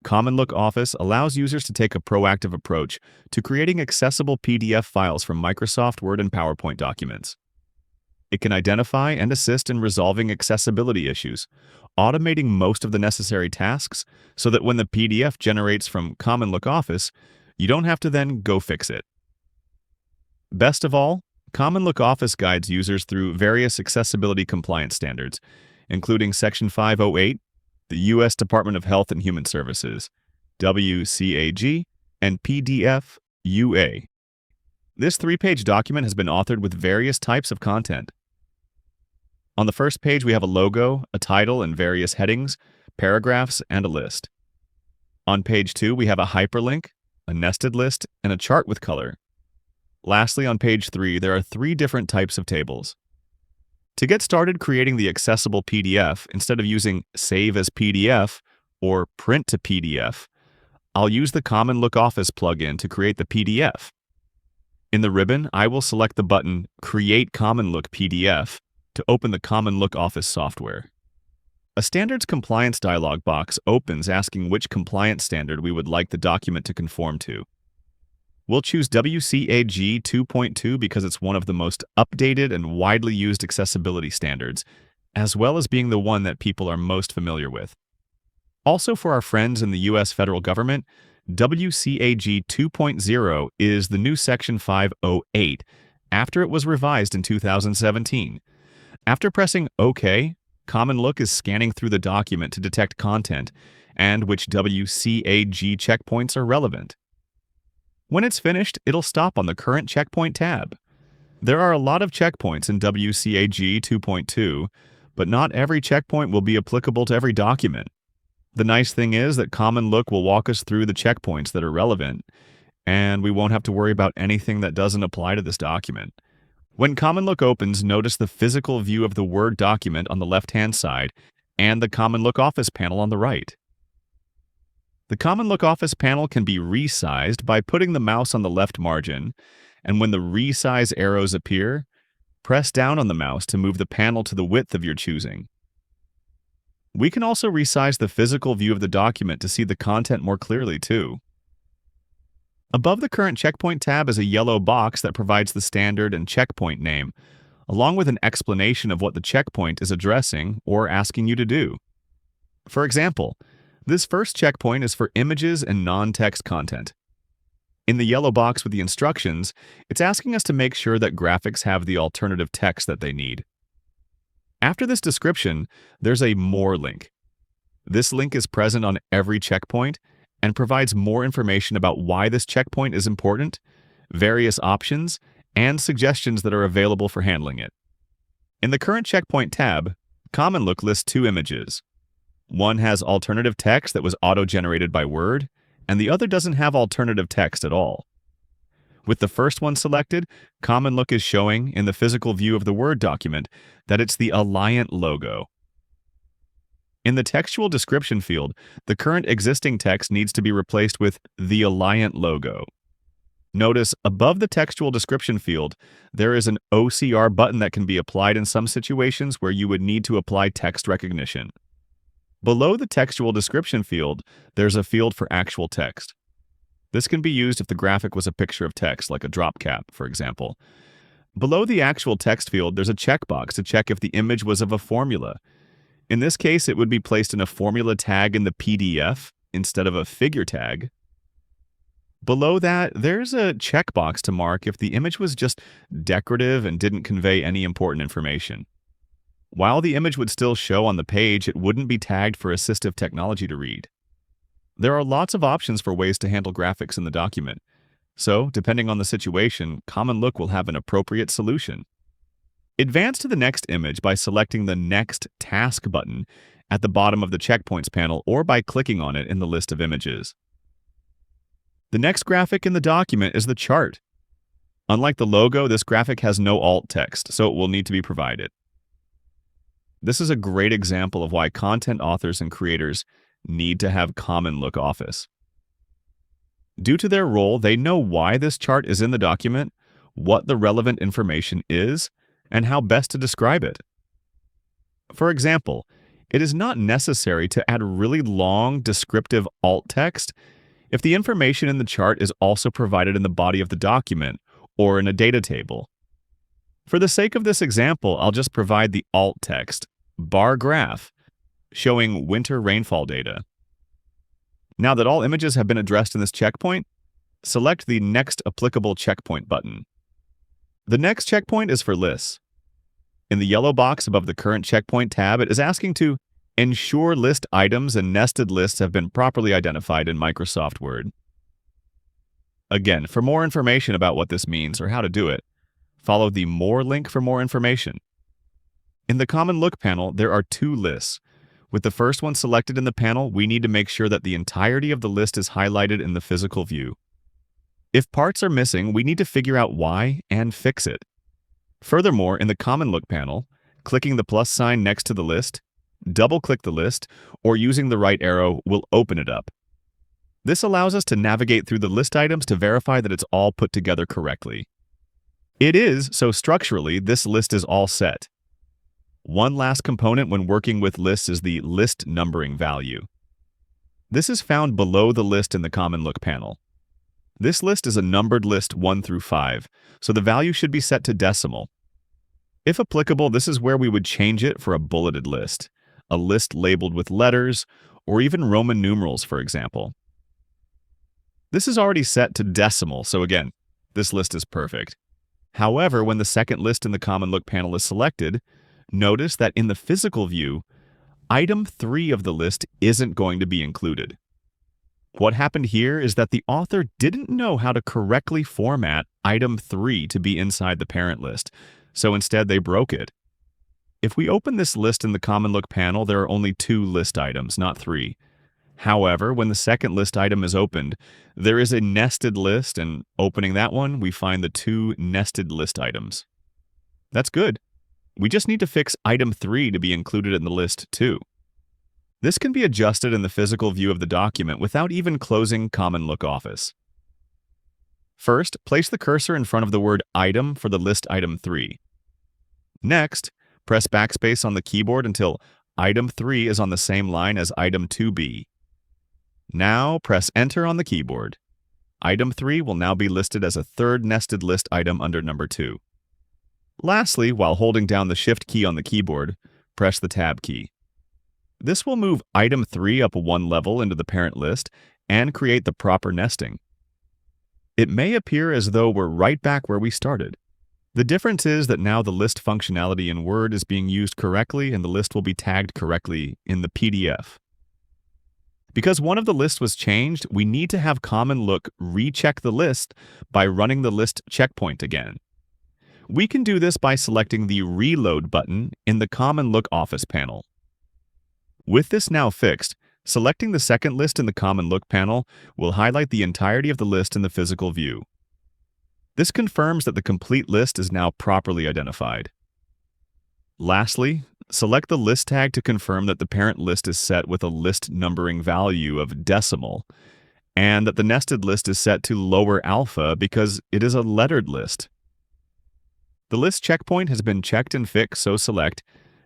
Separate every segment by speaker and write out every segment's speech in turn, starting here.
Speaker 1: CommonLook Office allows users to take a proactive approach to creating accessible PDF files from Microsoft Word and PowerPoint documents. It can identify and assist in resolving accessibility issues, automating most of the necessary tasks so that when the PDF generates from CommonLook Office, you don't have to then go fix it. Best of all, CommonLook Office guides users through various accessibility compliance standards, including Section 508, the U.S. Department of Health and Human Services, WCAG, and PDF UA. This 3-page document has been authored with various types of content. On the first page, we have a logo, a title, and various headings, paragraphs, and a list. On page 2, we have a hyperlink, a nested list, and a chart with color. Lastly, on page 3, there are 3 different types of tables. To get started creating the accessible PDF, instead of using Save as PDF or Print to PDF, I'll use the CommonLook Office plugin to create the PDF. In the ribbon, I will select the button Create CommonLook PDF to open the CommonLook Office software. A standards compliance dialog box opens asking which compliance standard we would like the document to conform to. We'll choose WCAG 2.2 because it's one of the most updated and widely used accessibility standards, as well as being the one that people are most familiar with. Also, for our friends in the U.S. federal government, WCAG 2.0 is the new Section 508 after it was revised in 2017. After pressing OK, CommonLook is scanning through the document to detect content and which WCAG checkpoints are relevant. When it's finished, it'll stop on the Current Checkpoint tab. There are a lot of checkpoints in WCAG 2.2, but not every checkpoint will be applicable to every document. The nice thing is that CommonLook will walk us through the checkpoints that are relevant, and we won't have to worry about anything that doesn't apply to this document. When CommonLook opens, notice the physical view of the Word document on the left-hand side and the CommonLook Office panel on the right. The CommonLook Office panel can be resized by putting the mouse on the left margin, and when the resize arrows appear, press down on the mouse to move the panel to the width of your choosing. We can also resize the physical view of the document to see the content more clearly too. Above the Current Checkpoint tab is a yellow box that provides the standard and checkpoint name, along with an explanation of what the checkpoint is addressing or asking you to do. For example, this first checkpoint is for images and non-text content. In the yellow box with the instructions, it's asking us to make sure that graphics have the alternative text that they need. After this description, there's a More link. This link is present on every checkpoint and provides more information about why this checkpoint is important, various options, and suggestions that are available for handling it. In the Current Checkpoint tab, CommonLook lists 2 images. One has alternative text that was auto-generated by Word, and the other doesn't have alternative text at all. With the first one selected, CommonLook is showing, in the physical view of the Word document, that it's the Allyant logo. In the textual description field, the current existing text needs to be replaced with the Allyant logo. Notice above the textual description field, there is an OCR button that can be applied in some situations where you would need to apply text recognition. Below the textual description field, there's a field for actual text. This can be used if the graphic was a picture of text, like a drop cap, for example. Below the actual text field, there's a checkbox to check if the image was of a formula. In this case, it would be placed in a formula tag in the PDF instead of a figure tag. Below that, there's a checkbox to mark if the image was just decorative and didn't convey any important information. While the image would still show on the page, it wouldn't be tagged for assistive technology to read. There are lots of options for ways to handle graphics in the document, so depending on the situation, CommonLook will have an appropriate solution. Advance to the next image by selecting the Next Task button at the bottom of the Checkpoints panel or by clicking on it in the list of images. The next graphic in the document is the chart. Unlike the logo, this graphic has no alt text, so it will need to be provided. This is a great example of why content authors and creators need to have CommonLook Office. Due to their role, they know why this chart is in the document, what the relevant information is, and how best to describe it. For example, It is not necessary to add really long, descriptive alt text if the information in the chart is also provided in the body of the document or in a data table. For the sake of this example, I'll just provide the alt text, bar graph, showing winter rainfall data. Now that all images have been addressed in this checkpoint, select the Next Applicable Checkpoint button. The next checkpoint is for lists. In the yellow box above the Current Checkpoint tab, it is asking to ensure list items and nested lists have been properly identified in Microsoft Word. Again, for more information about what this means or how to do it, follow the More link for more information. In the CommonLook panel, there are two lists. With the first one selected in the panel, we need to make sure that the entirety of the list is highlighted in the physical view. If parts are missing, we need to figure out why and fix it. Furthermore, in the CommonLook panel, clicking the plus sign next to the list, double-click the list, or using the right arrow will open it up. This allows us to navigate through the list items to verify that it's all put together correctly. It is, so structurally, this list is all set. One last component when working with lists is the list numbering value. This is found below the list in the CommonLook panel. This list is a numbered list 1 through 5, so the value should be set to decimal. If applicable, this is where we would change it for a bulleted list, a list labeled with letters, or even Roman numerals, for example. This is already set to decimal, so again, this list is perfect. However, when the second list in the CommonLook panel is selected, notice that in the physical view, item 3 of the list isn't going to be included. What happened here is that the author didn't know how to correctly format item 3 to be inside the parent list, so instead they broke it. If we open this list in the CommonLook panel, there are only 2 list items, not 3. However, when the second list item is opened, there is a nested list, and opening that one, we find the 2 nested list items. That's good. We just need to fix item 3 to be included in the list too. This can be adjusted in the physical view of the document without even closing CommonLook Office. First, place the cursor in front of the word item for the list item 3. Next, press backspace on the keyboard until item 3 is on the same line as item 2b. Now, press enter on the keyboard. Item 3 will now be listed as a third nested list item under number 2. Lastly, while holding down the Shift key on the keyboard, press the Tab key. This will move item 3 up 1 level into the parent list and create the proper nesting. It may appear as though we're right back where we started. The difference is that now the list functionality in Word is being used correctly and the list will be tagged correctly in the PDF. Because one of the lists was changed, we need to have CommonLook recheck the list by running the list checkpoint again. We can do this by selecting the Reload button in the CommonLook Office panel. With this now fixed, selecting the second list in the CommonLook panel will highlight the entirety of the list in the physical view. This confirms that the complete list is now properly identified. Lastly, select the list tag to confirm that the parent list is set with a list numbering value of decimal, and that the nested list is set to lower alpha because it is a lettered list. The list checkpoint has been checked and fixed, so select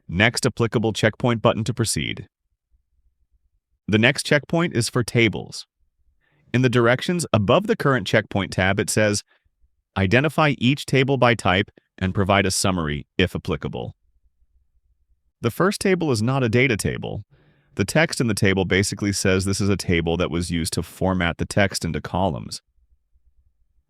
Speaker 1: Next Applicable Checkpoint button to proceed. The next checkpoint is for tables. In the directions above the Current Checkpoint tab, it says, identify each table by type and provide a summary if applicable. The first table is not a data table. The text in the table basically says this is a table that was used to format the text into columns.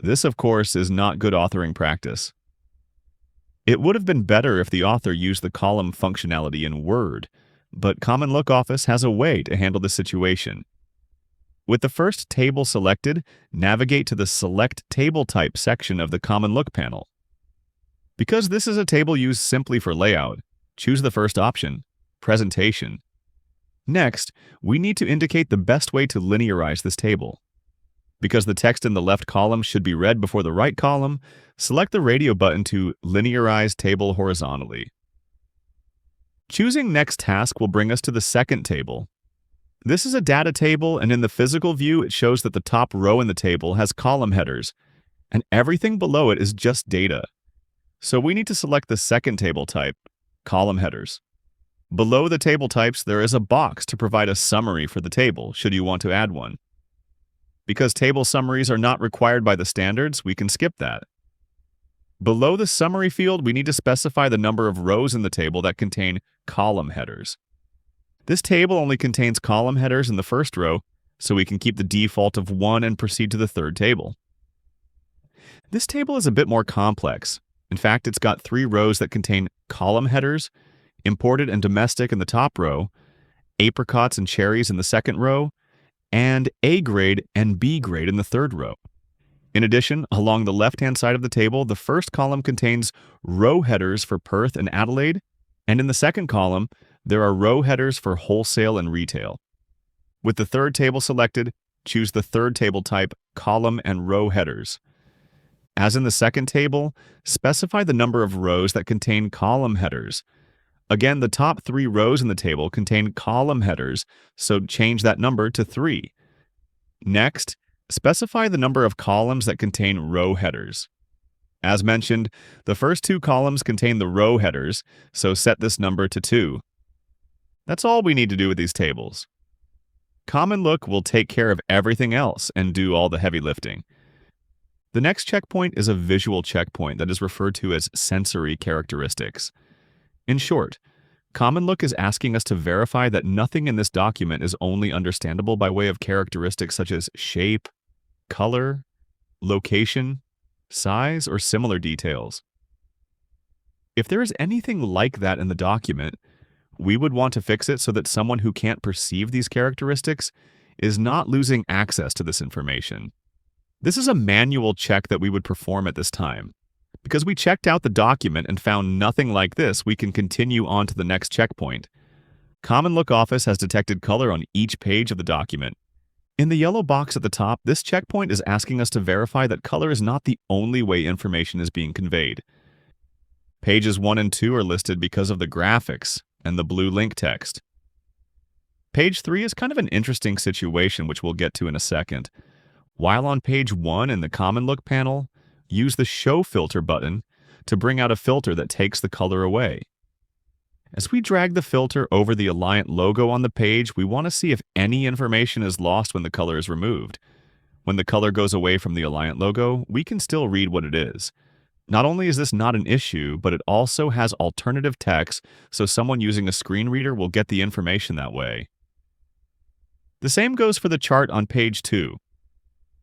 Speaker 1: This, of course, is not good authoring practice. It would have been better if the author used the column functionality in Word, but CommonLook Office has a way to handle the situation. With the first table selected, navigate to the Select Table Type section of the CommonLook panel. Because this is a table used simply for layout, choose the first option, Presentation. Next, we need to indicate the best way to linearize this table. Because the text in the left column should be read before the right column, select the radio button to linearize table horizontally. Choosing Next Task will bring us to the second table. This is a data table, and in the physical view, it shows that the top row in the table has column headers, and everything below it is just data. So we need to select the second table type, Column Headers. Below the table types, there is a box to provide a summary for the table, should you want to add one. Because table summaries are not required by the standards, we can skip that. Below the summary field, we need to specify the number of rows in the table that contain column headers. This table only contains column headers in the first row, so we can keep the default of 1 and proceed to the third table. This table is a bit more complex. In fact, it's got 3 rows that contain column headers, imported and domestic in the top row, apricots and cherries in the second row, and A grade and B grade in the third row. In addition, along the left-hand side of the table, the first column contains row headers for Perth and Adelaide, and in the second column, there are row headers for wholesale and retail. With the third table selected, choose the third table type, column and row headers. As in the second table, specify the number of rows that contain column headers. Again, the top 3 rows in the table contain column headers, so change that number to 3. Next, specify the number of columns that contain row headers. As mentioned, the first 2 columns contain the row headers, so set this number to 2. That's all we need to do with these tables. CommonLook will take care of everything else and do all the heavy lifting. The next checkpoint is a visual checkpoint that is referred to as sensory characteristics. In short, CommonLook is asking us to verify that nothing in this document is only understandable by way of characteristics such as shape, color, location, size, or similar details. If there is anything like that in the document, we would want to fix it so that someone who can't perceive these characteristics is not losing access to this information. This is a manual check that we would perform at this time. Because we checked out the document and found nothing like this, we can continue on to the next checkpoint. CommonLook Office has detected color on each page of the document. In the yellow box at the top, this checkpoint is asking us to verify that color is not the only way information is being conveyed. Pages 1 and 2 are listed because of the graphics and the blue link text. Page 3 is kind of an interesting situation, which we'll get to in a second. While on page 1 in the CommonLook panel, use the Show Filter button to bring out a filter that takes the color away. As we drag the filter over the Allyant logo on the page, we want to see if any information is lost when the color is removed. When the color goes away from the Allyant logo, we can still read what it is. Not only is this not an issue, but it also has alternative text, so someone using a screen reader will get the information that way. The same goes for the chart on page 2.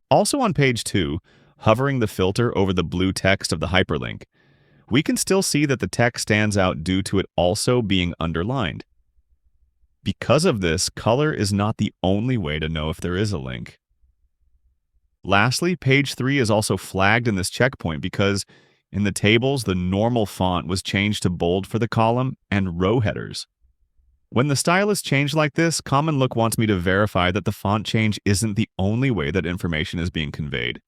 Speaker 1: Also on page 2, hovering the filter over the blue text of the hyperlink, we can still see that the text stands out due to it also being underlined. Because of this, color is not the only way to know if there is a link. Lastly, page 3 is also flagged in this checkpoint because in the tables, the normal font was changed to bold for the column and row headers. When the style is changed like this, CommonLook wants me to verify that the font change isn't the only way that information is being conveyed.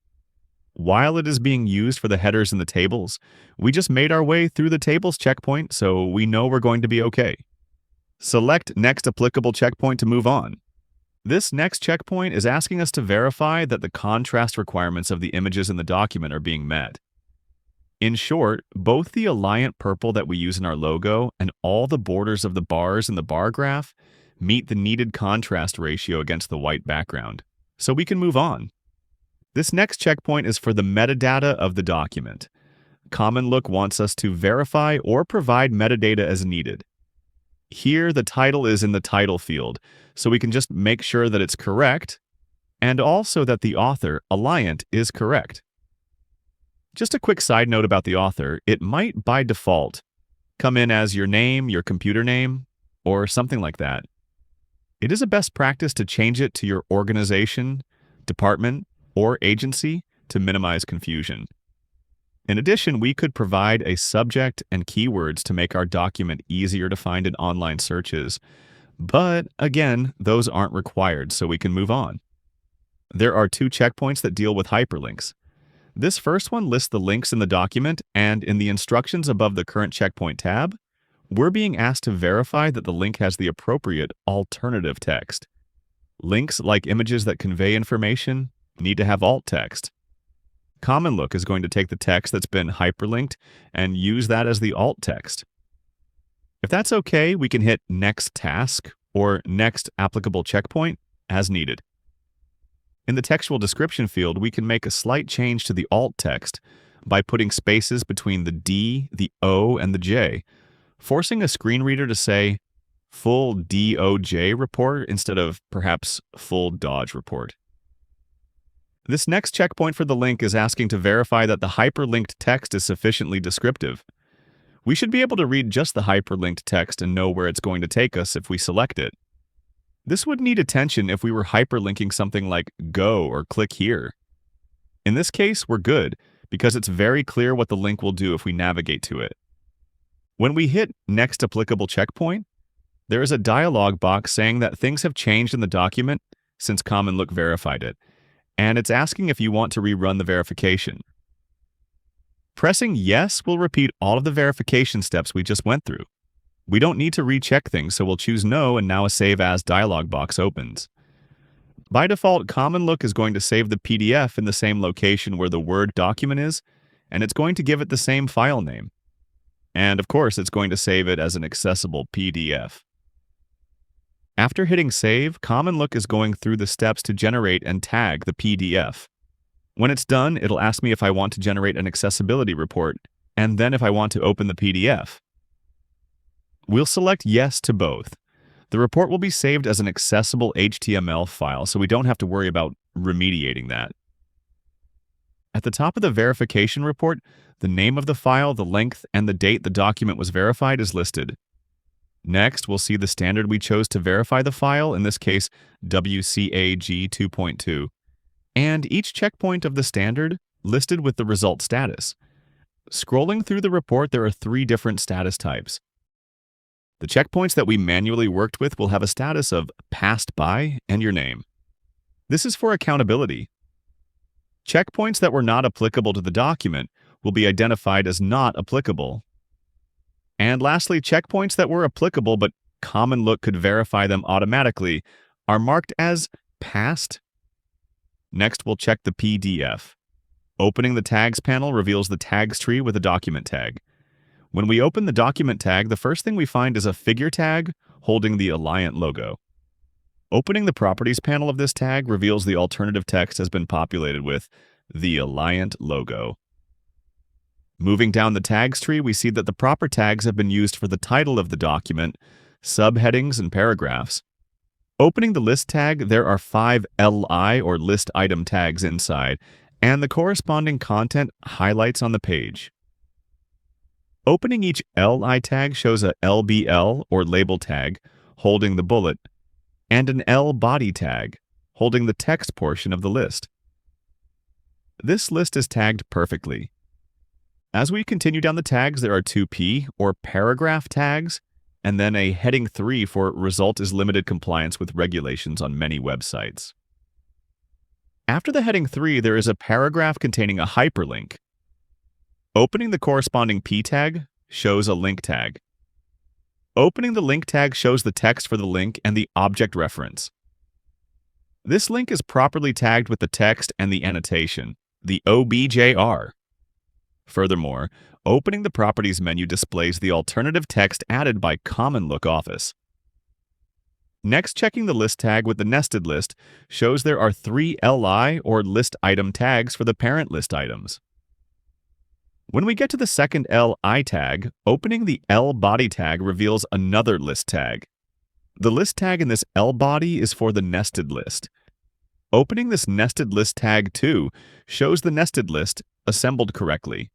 Speaker 1: While it is being used for the headers in the tables, we just made our way through the tables checkpoint, so we know we're going to be okay. Select Next Applicable Checkpoint to move on. This next checkpoint is asking us to verify that the contrast requirements of the images in the document are being met. In short, both the Allyant purple that we use in our logo and all the borders of the bars in the bar graph meet the needed contrast ratio against the white background, so we can move on. This next checkpoint is for the metadata of the document. CommonLook wants us to verify or provide metadata as needed. Here, the title is in the title field, so we can just make sure that it's correct, and also that the author, Allyant, is correct. Just a quick side note about the author, it might, by default, come in as your name, your computer name, or something like that. It is a best practice to change it to your organization, department, or agency to minimize confusion. In addition, we could provide a subject and keywords to make our document easier to find in online searches, but again, those aren't required, so we can move on. There are 2 checkpoints that deal with hyperlinks. This first one lists the links in the document, and in the instructions above the current checkpoint tab, we're being asked to verify that the link has the appropriate alternative text. Links, like images that convey information, need to have alt text. CommonLook is going to take the text that's been hyperlinked and use that as the alt text. If that's okay, we can hit Next Task or Next Applicable Checkpoint as needed. In the textual description field, we can make a slight change to the alt text by putting spaces between the D, the O, and the J, forcing a screen reader to say full DOJ report instead of perhaps full Dodge report. This next checkpoint for the link is asking to verify that the hyperlinked text is sufficiently descriptive. We should be able to read just the hyperlinked text and know where it's going to take us if we select it. This would need attention if we were hyperlinking something like go or click here. In this case, we're good, because it's very clear what the link will do if we navigate to it. When we hit Next Applicable Checkpoint, there is a dialog box saying that things have changed in the document since CommonLook verified it, and it's asking if you want to rerun the verification. Pressing Yes will repeat all of the verification steps we just went through. We don't need to recheck things, so we'll choose No, and now a Save As dialog box opens. By default, CommonLook is going to save the PDF in the same location where the Word document is, and it's going to give it the same file name. And of course, it's going to save it as an accessible PDF. After hitting Save, CommonLook is going through the steps to generate and tag the PDF. When it's done, it'll ask me if I want to generate an accessibility report, and then if I want to open the PDF. We'll select Yes to both. The report will be saved as an accessible HTML file, so we don't have to worry about remediating that. At the top of the verification report, the name of the file, the length, and the date the document was verified is listed. Next, we'll see the standard we chose to verify the file, in this case, WCAG 2.2, and each checkpoint of the standard listed with the result status. Scrolling through the report, there are 3 different status types. The checkpoints that we manually worked with will have a status of passed by and your name. This is for accountability. Checkpoints that were not applicable to the document will be identified as not applicable. And lastly, checkpoints that were applicable but CommonLook could verify them automatically are marked as passed. Next, we'll check the PDF. Opening the Tags panel reveals the tags tree with a document tag. When we open the document tag, the first thing we find is a figure tag holding the Allyant logo. Opening the Properties panel of this tag reveals the alternative text has been populated with the Allyant logo. Moving down the tags tree, we see that the proper tags have been used for the title of the document, subheadings, and paragraphs. Opening the List tag, there are 5 LI or list item tags inside, and the corresponding content highlights on the page. Opening each LI tag shows a LBL or label tag holding the bullet, and an L body tag holding the text portion of the list. This list is tagged perfectly. As we continue down the tags, there are 2 P or paragraph tags, and then a heading 3 for result is limited compliance with regulations on many websites. After the heading 3, there is a paragraph containing a hyperlink. Opening the corresponding P tag shows a link tag. Opening the link tag shows the text for the link and the object reference. This link is properly tagged with the text and the annotation, the OBJR. Furthermore, opening the Properties menu displays the alternative text added by CommonLook Office. Next, checking the list tag with the nested list shows there are 3 LI or list item tags for the parent list items. When we get to the second LI tag, opening the L body tag reveals another list tag. The list tag in this L body is for the nested list. Opening this nested list tag too shows the nested list assembled correctly.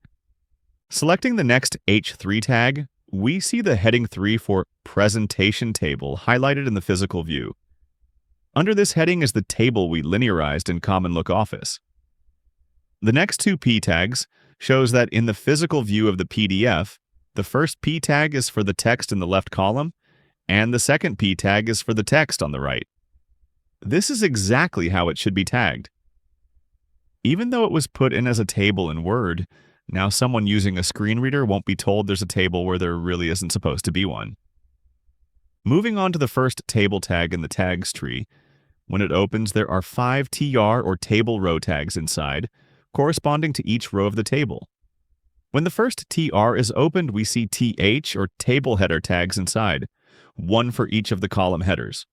Speaker 1: Selecting the next H3 tag, we see the heading 3 for Presentation Table highlighted in the physical view. Under this heading is the table we linearized in CommonLook Office. The next 2 P tags shows that in the physical view of the PDF, the first P tag is for the text in the left column, and the second P tag is for the text on the right. This is exactly how it should be tagged. Even though it was put in as a table in Word, now someone using a screen reader won't be told there's a table where there really isn't supposed to be one. Moving on to the first table tag in the tags tree, when it opens there are 5 TR or table row tags inside, corresponding to each row of the table. When the first TR is opened, we see TH or table header tags inside, one for each of the column headers.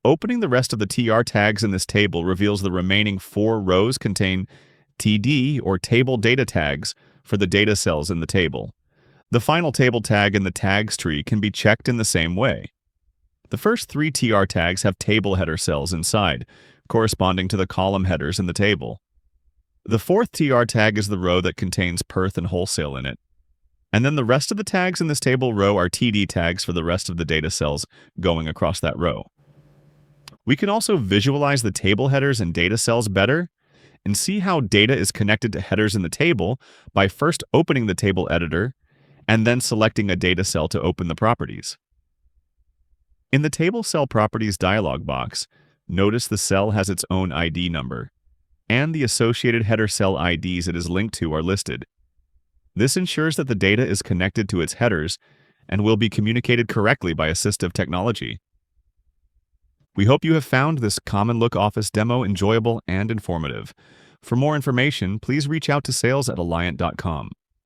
Speaker 1: Opening the rest of the TR tags in this table reveals the remaining 4 rows contain TD or table data tags for the data cells in the table. The final table tag in the tags tree can be checked in the same way. The first 3 TR tags have table header cells inside, corresponding to the column headers in the table. The 4th TR tag is the row that contains Perth and wholesale in it. And then the rest of the tags in this table row are TD tags for the rest of the data cells going across that row. We can also visualize the table headers and data cells better and see how data is connected to headers in the table by first opening the table editor and then selecting a data cell to open the properties. In the Table Cell Properties dialog box, notice the cell has its own ID number, and the associated header cell IDs it is linked to are listed. This ensures that the data is connected to its headers and will be communicated correctly by assistive technology. We hope you have found this CommonLook Office demo enjoyable and informative. For more information, please reach out to sales@allyant.com.